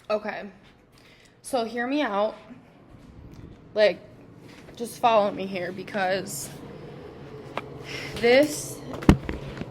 Okay, so hear me out. Like, just follow me here because this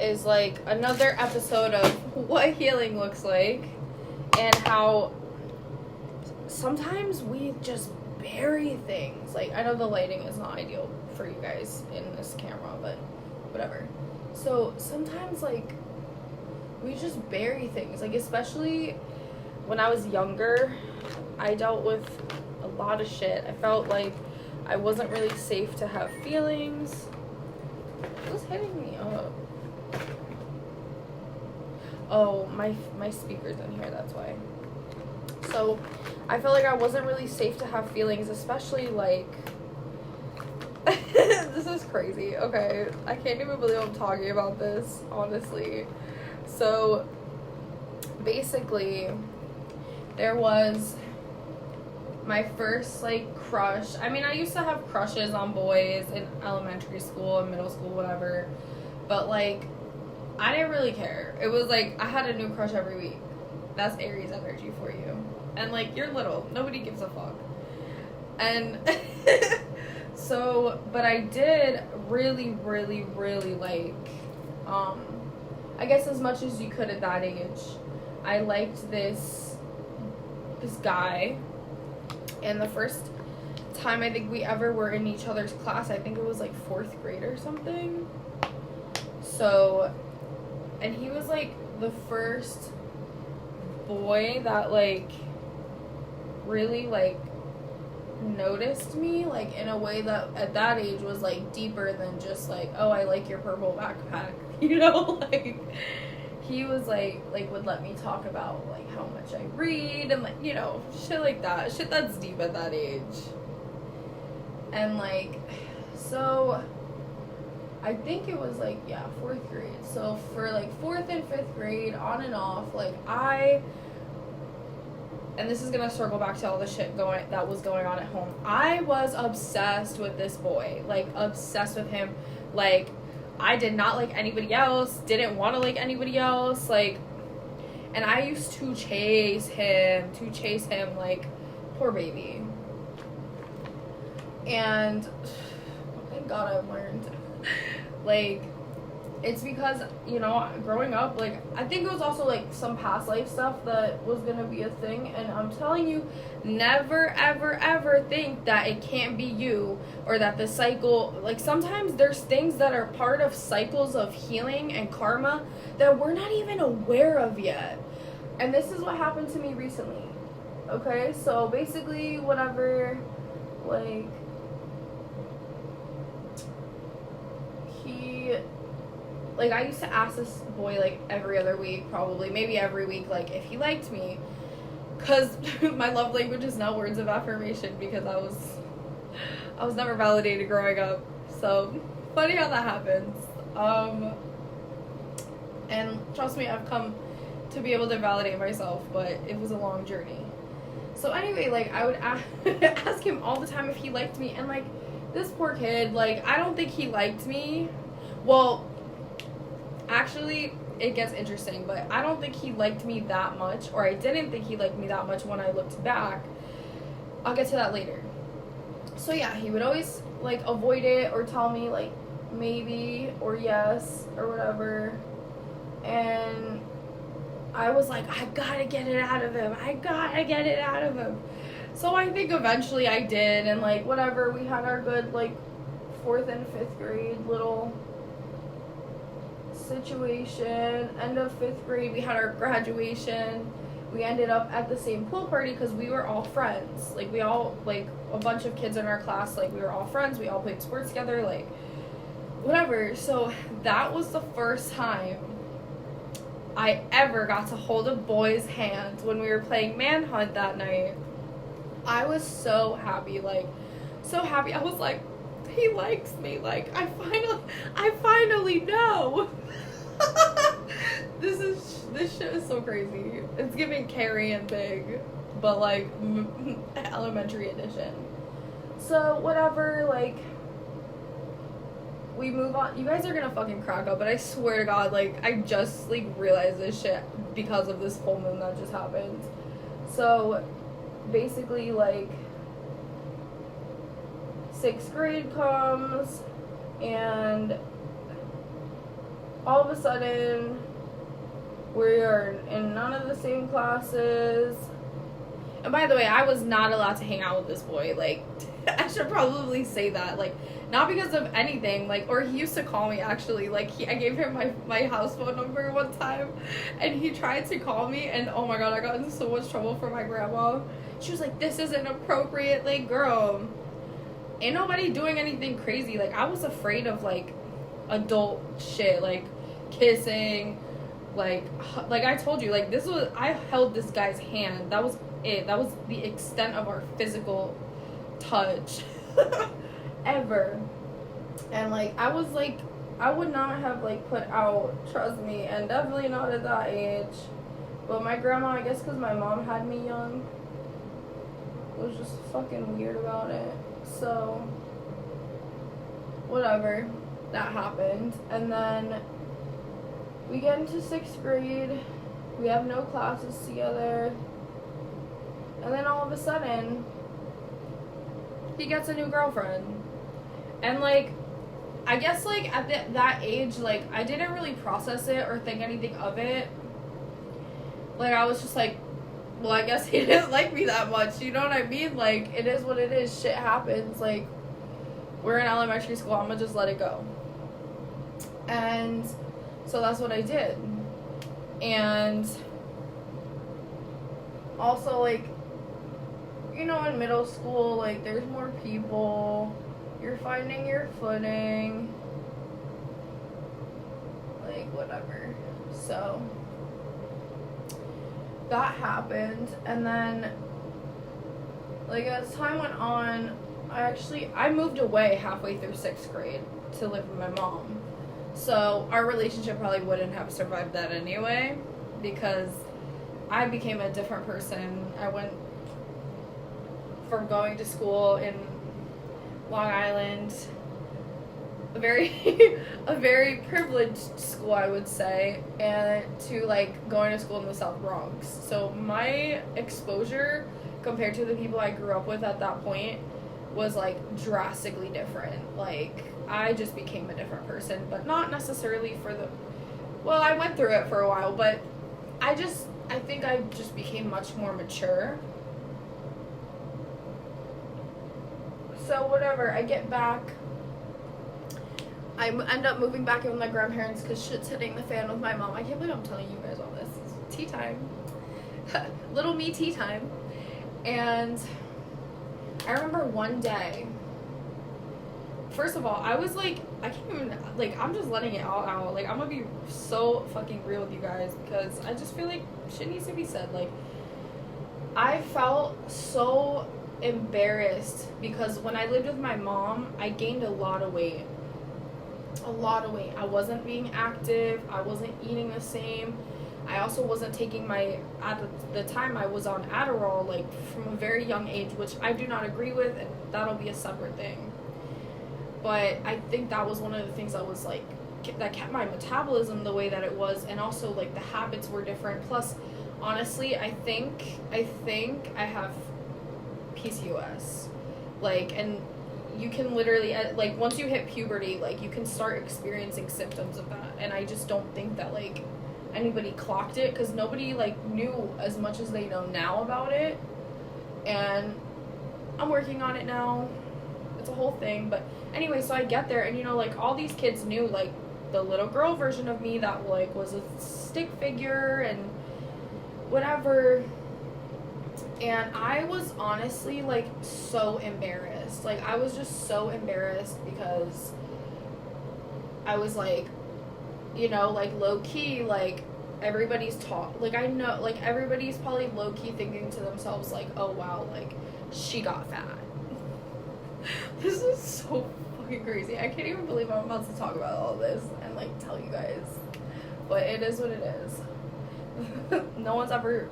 is like another episode of what healing looks like and how sometimes we just bury things. Like, I know the lighting is not ideal for you guys in this camera, but whatever. So sometimes, like, we just bury things. Like, especially when I was younger, I dealt with a lot of shit. I felt like I wasn't really safe to have feelings. Who's hitting me up? Oh, my speaker's in here, that's why. So, I felt like I wasn't really safe to have feelings, especially, like... This is crazy. Okay, I can't even believe I'm talking about this, honestly. So, basically, there was my first, like, crush. I mean, I used to have crushes on boys in elementary school and middle school, whatever. But, like, I didn't really care. It was, like, I had a new crush every week. That's Aries energy for you. And, like, you're little. Nobody gives a fuck. And so, but I did really, really, really like, I guess as much as you could at that age. I liked this guy. And the first time I think we ever were in each other's class, I think it was, like, 4th grade or something. So, and he was, like, the first boy that, like, really, like, noticed me, like, in a way that at that age was, like, deeper than just, like, oh, I like your purple backpack, you know? Like, he was, like, would let me talk about, like, how much I read and, like, you know, shit like that. Shit that's deep at that age. And, like, so I think it was, like, yeah, 4th grade. So for, like, 4th and 5th grade, on and off, like, and this is gonna circle back to all the shit that was going on at home. I was obsessed with this boy. Like, obsessed with him. Like, I did not like anybody else. Didn't want to like anybody else. Like, and I used to chase him. Like, poor baby. And thank God I've learned. Like, it's because, you know, growing up, like, I think it was also, like, some past life stuff that was gonna be a thing, and I'm telling you, never, ever, ever think that it can't be you, or that the cycle, like, sometimes there's things that are part of cycles of healing and karma that we're not even aware of yet. And this is what happened to me recently, okay? So, basically, whatever, like, like, I used to ask this boy, like, every other week, probably, maybe every week, like, if he liked me, because my love language is not words of affirmation, because I was never validated growing up, so, funny how that happens. And trust me, I've come to be able to validate myself, but it was a long journey. So, anyway, like, I would ask him all the time if he liked me, and, like, this poor kid, like, I don't think he liked me. Well, actually, it gets interesting, but I don't think he liked me that much, or I didn't think he liked me that much when I looked back. I'll get to that later. So yeah, he would always, like, avoid it or tell me, like, maybe or yes or whatever. And I was like, I gotta get it out of him. So I think eventually I did, and, like, whatever, we had our good, like, 4th and 5th grade little situation. End of 5th grade, we had our graduation. We ended up at the same pool party because we were all friends. Like, we all, like, a bunch of kids in our class, like, we were all friends. We all played sports together, like, whatever. So that was the first time I ever got to hold a boy's hand when we were playing Manhunt that night. I was so happy, like, so happy. I was like, he likes me. Like, I finally know. This shit is so crazy. It's giving Carrie and Big, but, like, elementary edition. So, whatever, like, we move on. You guys are gonna fucking crack up, but I swear to God, like, I just, like, realized this shit because of this full moon that just happened. So basically, like, 6th grade comes, and all of a sudden we are in none of the same classes. And by the way, I was not allowed to hang out with this boy. Like, I should probably say that. Like, not because of anything. Like, or he used to call me, actually. Like, I gave him my house phone number one time. And he tried to call me. And, oh my God, I got into so much trouble from my grandma. She was like, this isn't appropriate. Like, girl, ain't nobody doing anything crazy. Like, I was afraid of, like, adult shit. Like, kissing. Like I told you, like, I held this guy's hand. That was it. That was the extent of our physical touch ever. And, like, I was like, I would not have, like, put out, trust me, and definitely not at that age. But my grandma, I guess because my mom had me young, was just fucking weird about it. So whatever, that happened. And then we get into 6th grade, we have no classes together, and then all of a sudden, he gets a new girlfriend. And, like, I guess, like, at that age, like, I didn't really process it or think anything of it. Like, I was just like, well, I guess he didn't like me that much, you know what I mean? Like, it is what it is, shit happens. Like, we're in elementary school, I'm gonna just let it go. And so that's what I did. And also, like, you know, in middle school, like, there's more people, you're finding your footing, like, whatever. So that happened. And then, like, as time went on, I moved away halfway through 6th grade to live with my mom. So our relationship probably wouldn't have survived that anyway, because I became a different person. I went from going to school in Long Island, a very privileged school, I would say, and to, like, going to school in the South Bronx. So my exposure compared to the people I grew up with at that point was, like, drastically different. Like, I just became a different person, but not necessarily well, I went through it for a while, but I think I just became much more mature. So whatever, I get back, I end up moving back in with my grandparents because shit's hitting the fan with my mom. I can't believe I'm telling you guys all this. It's tea time. Little me tea time. And I remember one day, first of all, I was like, I can't even, like, I'm just letting it all out. Like, I'm gonna be so fucking real with you guys because I just feel like shit needs to be said. Like, I felt so embarrassed because when I lived with my mom, I gained a lot of weight. I wasn't being active. I wasn't eating the same. I also wasn't taking at the time I was on Adderall, like, from a very young age, which I do not agree with, and that'll be a separate thing. But I think that was one of the things that was, like, that kept my metabolism the way that it was, and also, like, the habits were different. Plus, honestly, I think I have PCOS. Like, and you can literally, like, once you hit puberty, like, you can start experiencing symptoms of that. And I just don't think that, like, anybody clocked it, because nobody, like, knew as much as they know now about it. And I'm working on it now. It's a whole thing. But anyway, so I get there, and, you know, like, all these kids knew, like, the little girl version of me that, like, was a stick figure and whatever. And I was honestly, like, so embarrassed. Like, I was just so embarrassed because I was, like, you know, like, low-key, like, everybody's like, I know, like, everybody's probably low-key thinking to themselves, like, oh, wow, like, she got fat. This is so fucking crazy. I can't even believe I'm about to talk about all this and, like, tell you guys. But it is what it is. No one's ever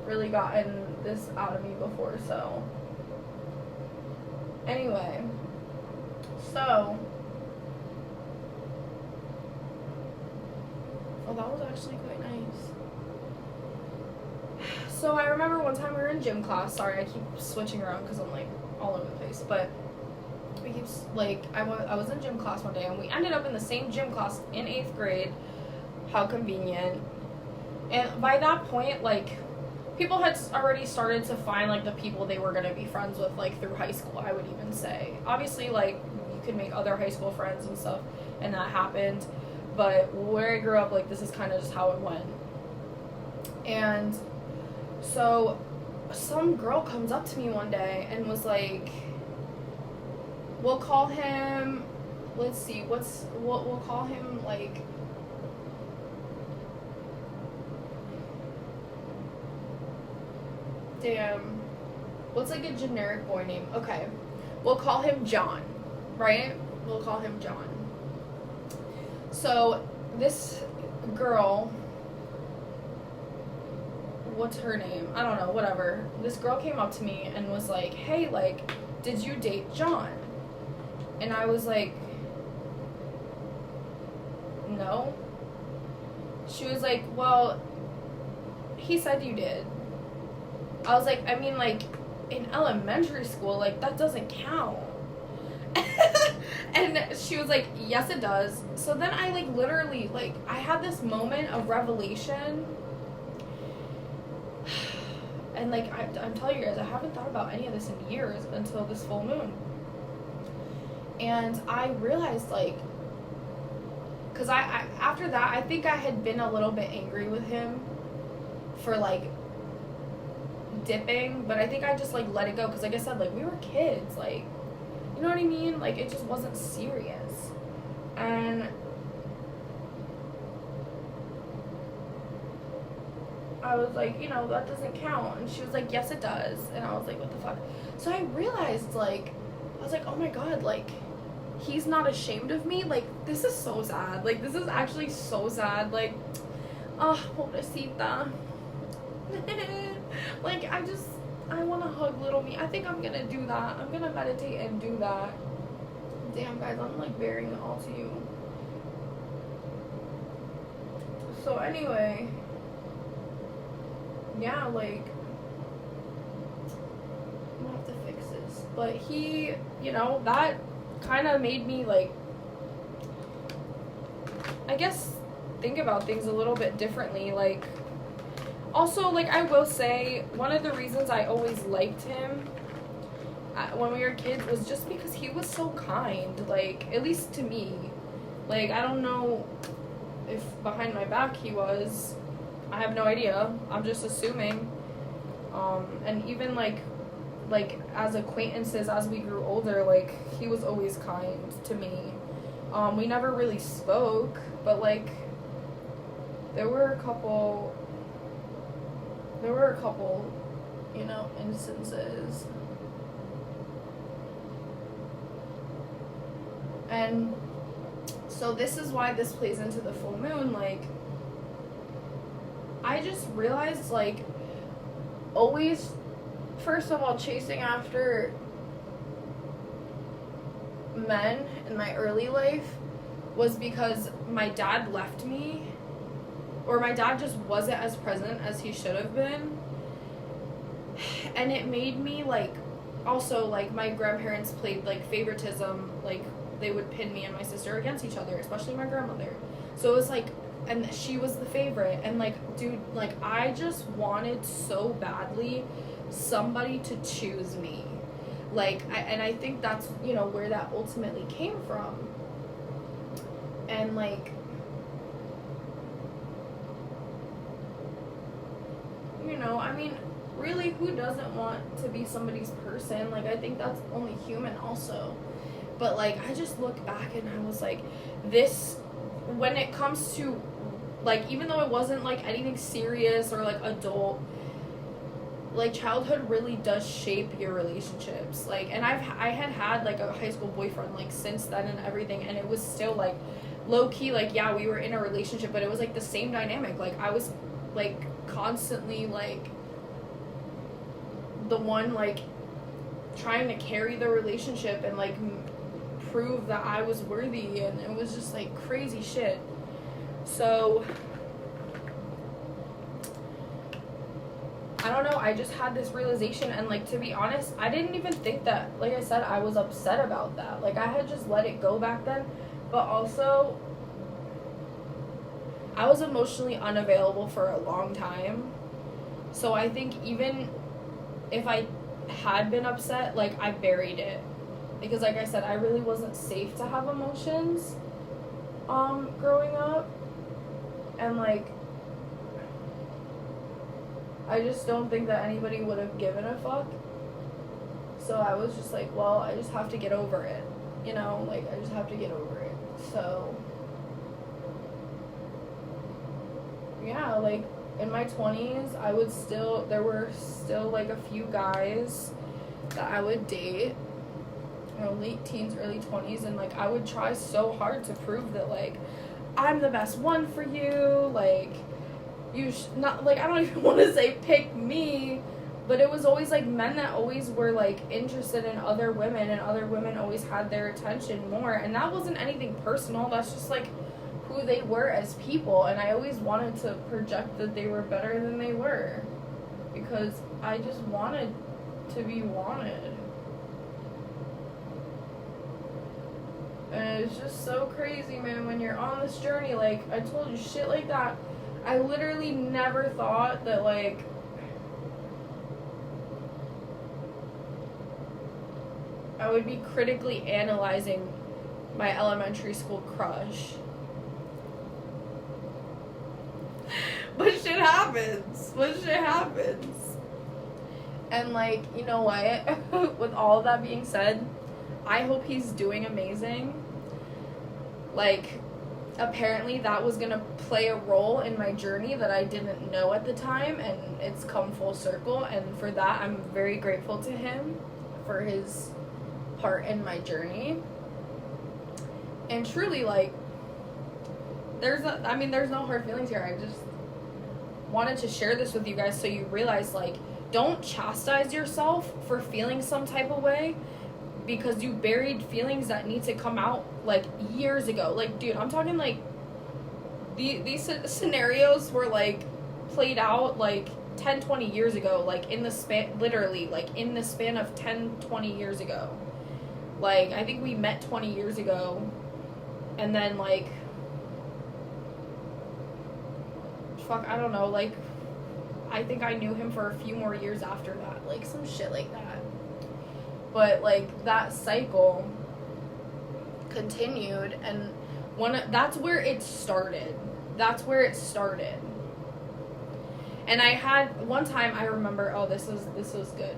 really gotten this out of me before, so. Anyway. So. Oh, that was actually quite nice. So I remember one time we were in gym class. Sorry, I keep switching around because I'm like all over the place. But we keep like I was in gym class one day, and we ended up in the same gym class in 8th grade. How convenient. And by that point, like, people had already started to find like the people they were gonna be friends with, like, through high school. I would even say, obviously, like, you could make other high school friends and stuff, and that happened. But where I grew up, like, this is kind of just how it went. And so some girl comes up to me one day and was like, we'll call him, let's see, we'll call him, like, damn, what's like a generic boy name? Okay, we'll call him John, right? We'll call him John. So this girl, what's her name? I don't know, whatever. This girl came up to me and was like, hey, like, did you date John? And I was like, no. She was like, well, he said you did. I was like, I mean, like, in elementary school, like, that doesn't count. And she was like, yes, it does. So then I, like, literally, like, I had this moment of revelation. And, like, I'm telling you guys, I haven't thought about any of this in years until this full moon. And I realized, like, because I after that, I think I had been a little bit angry with him for, like, dipping, but I think I just, like, let it go, because, like I said, like, we were kids, like, you know what I mean? Like, it just wasn't serious. And I was like, you know, that doesn't count. And she was like, yes, it does. And I was like, what the fuck? So I realized, like, I was like, oh my god, like, he's not ashamed of me. Like, this is so sad. Like, this is actually so sad. Like, oh, pobrecita. Like, I want to hug little me. I think I'm gonna do that. I'm gonna meditate and do that. Damn, guys, I'm, like, bearing it all to you. So anyway, yeah, like, I'm gonna have to fix this. But he, you know, that kind of made me, like, I guess, think about things a little bit differently. Like, also, like, I will say, one of the reasons I always liked him when we were kids was just because he was so kind, like, at least to me. Like, I don't know if behind my back he was. I have no idea. I'm just assuming. And even, like, as acquaintances, as we grew older, like, he was always kind to me. We never really spoke, but, like, there were a couple, you know, instances. And so this is why this plays into the full moon. Like, I just realized, like, always, first of all, chasing after men in my early life was because my dad left me, or my dad just wasn't as present as he should have been. And it made me, like, also, like, my grandparents played, like, favoritism. Like, they would pin me and my sister against each other, especially my grandmother. So it was like, and she was the favorite. And, like, dude, like, I just wanted so badly somebody to choose me. Like, I think that's, you know, where that ultimately came from. And, like, you know, I mean, really, who doesn't want to be somebody's person? Like, I think that's only human also. But, like, I just look back and I was like, this, when it comes to, like, even though it wasn't, like, anything serious or, like, adult, like, childhood really does shape your relationships. Like, and I had, like, a high school boyfriend, like, since then and everything, and it was still, like, low-key, like, yeah, we were in a relationship, but it was, like, the same dynamic. Like, I was, like, constantly, like, the one, like, trying to carry the relationship and, like, prove that I was worthy, and it was just, like, crazy shit. So I don't know, I just had this realization, and, like, to be honest, I didn't even think that, like I said, I was upset about that. Like, I had just let it go back then, but also, I was emotionally unavailable for a long time, so I think even if I had been upset, like, I buried it, because, like I said, I really wasn't safe to have emotions, growing up, and, like, I just don't think that anybody would have given a fuck. So I was just like, well, I just have to get over it. You know, like, I just have to get over it. So, yeah, like, in my 20s, there were still, like, a few guys that I would date, you know, late teens, early 20s, and, like, I would try so hard to prove that, like, I'm the best one for you, like, not, like, I don't even want to say pick me, but it was always, like, men that always were, like, interested in other women, and other women always had their attention more, and that wasn't anything personal, that's just, like, who they were as people, and I always wanted to project that they were better than they were, because I just wanted to be wanted. And it's just so crazy, man, when you're on this journey, like, I told you, shit like that, I literally never thought that, like, I would be critically analyzing my elementary school crush. But shit happens. And, like, you know what? With all of that being said, I hope he's doing amazing. Like, apparently that was gonna play a role in my journey that I didn't know at the time, and it's come full circle, and for that I'm very grateful to him for his part in my journey. And truly, like, there's no hard feelings here. I just wanted to share this with you guys so you realize, like, don't chastise yourself for feeling some type of way, because you buried feelings that need to come out, like, years ago. Like, dude, I'm talking, like, these scenarios were, like, played out, like, 10, 20 years ago, like, in the span, literally, like, in the span of 10, 20 years ago. Like, I think we met 20 years ago, and then, like, fuck, I don't know, like, I think I knew him for a few more years after that, like, some shit like that. But, like, that cycle continued, and that's where it started. And I had, one time, I remember, oh, this was good.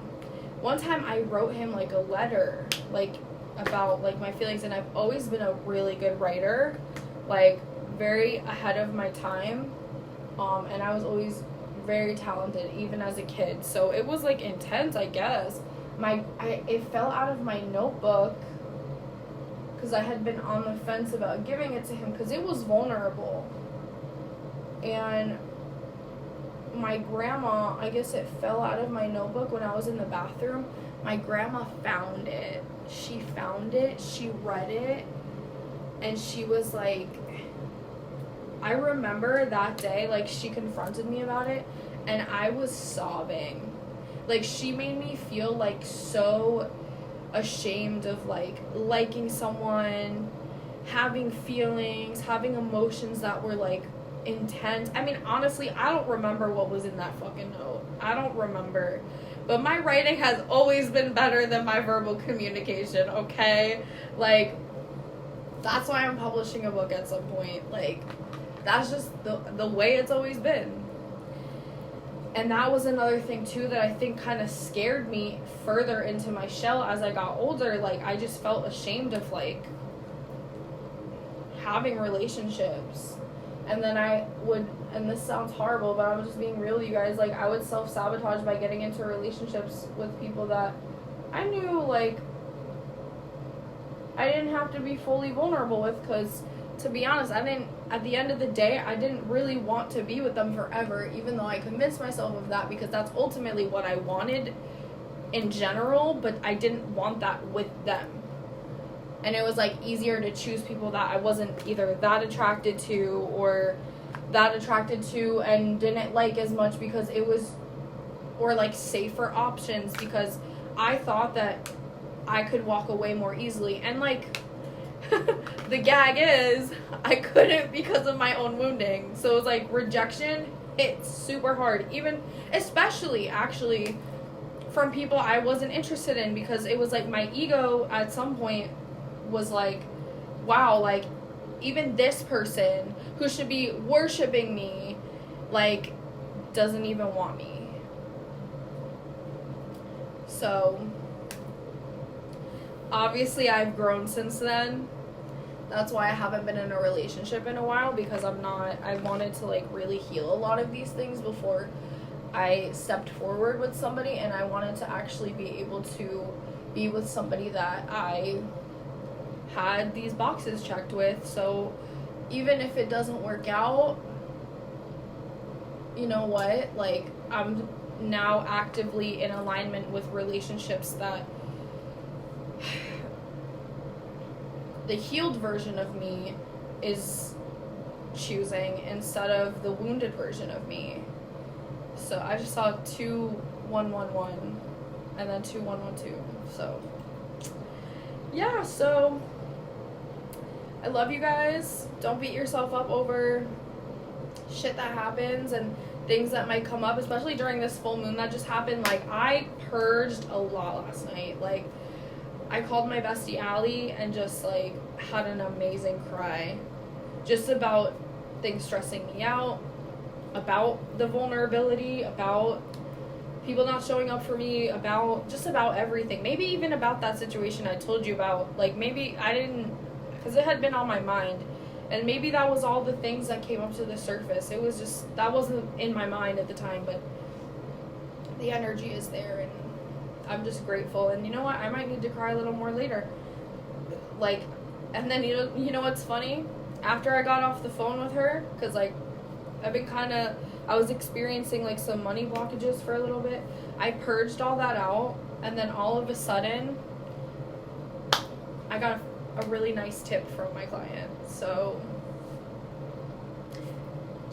One time I wrote him, like, a letter, like, about, like, my feelings, and I've always been a really good writer, like, very ahead of my time, and I was always very talented, even as a kid, so it was, like, intense, I guess. It fell out of my notebook, because I had been on the fence about giving it to him, because it was vulnerable, and my grandma, I guess it fell out of my notebook when I was in the bathroom. My grandma found it. She found it, she read it, and she was like, I remember that day, like, she confronted me about it, and I was sobbing. Like, she made me feel, like, so ashamed of, like, liking someone, having feelings, having emotions that were, like, intense. I mean, honestly, I don't remember what was in that fucking note. I don't remember. But my writing has always been better than my verbal communication, okay? Like, that's why I'm publishing a book at some point. Like, that's just the way it's always been. And that was another thing, too, that I think kind of scared me further into my shell as I got older. Like, I just felt ashamed of, like, having relationships. And then I would, and this sounds horrible, but I'm just being real with you guys, like, I would self-sabotage by getting into relationships with people that I knew, like, I didn't have to be fully vulnerable with, because, to be honest, at the end of the day, I didn't really want to be with them forever, even though I convinced myself of that, because that's ultimately what I wanted in general, but I didn't want that with them. And it was, like, easier to choose people that I wasn't either that attracted to or that attracted to and didn't like as much, because it was or like safer options because I thought that I could walk away more easily. And like the gag is I couldn't because of my own wounding. So it was like rejection hit super hard, even especially actually from people I wasn't interested in, because it was like my ego at some point was like, wow, like even this person who should be worshiping me like doesn't even want me. So obviously I've grown since then. That's why I haven't been in a relationship in a while, because I wanted to like really heal a lot of these things before I stepped forward with somebody, and I wanted to actually be able to be with somebody that I had these boxes checked with. So even if it doesn't work out, you know what, like I'm now actively in alignment with relationships that the healed version of me is choosing instead of the wounded version of me. So I just saw 2111 and then 2112. So yeah, so I love you guys. Don't beat yourself up over shit that happens and things that might come up, especially during this full moon that just happened. Like I purged a lot last night. Like I called my bestie Allie and just like had an amazing cry just about things stressing me out, about the vulnerability, about people not showing up for me, about just about everything. Maybe even about that situation I told you about. Like maybe I didn't, because it had been on my mind, and maybe that was all the things that came up to the surface. It was just, that wasn't in my mind at the time, but the energy is there, and I'm just grateful. And you know what, I might need to cry a little more later. Like, and then you know what's funny? After I got off the phone with her, because like I was experiencing like some money blockages for a little bit. I purged all that out, and then all of a sudden I got a really nice tip from my client. So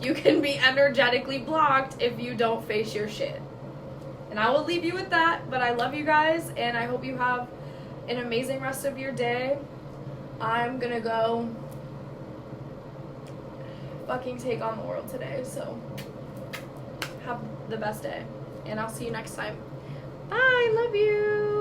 you can be energetically blocked if you don't face your shit. And I will leave you with that, but I love you guys, and I hope you have an amazing rest of your day. I'm gonna go fucking take on the world today, so have the best day, and I'll see you next time. Bye, love you.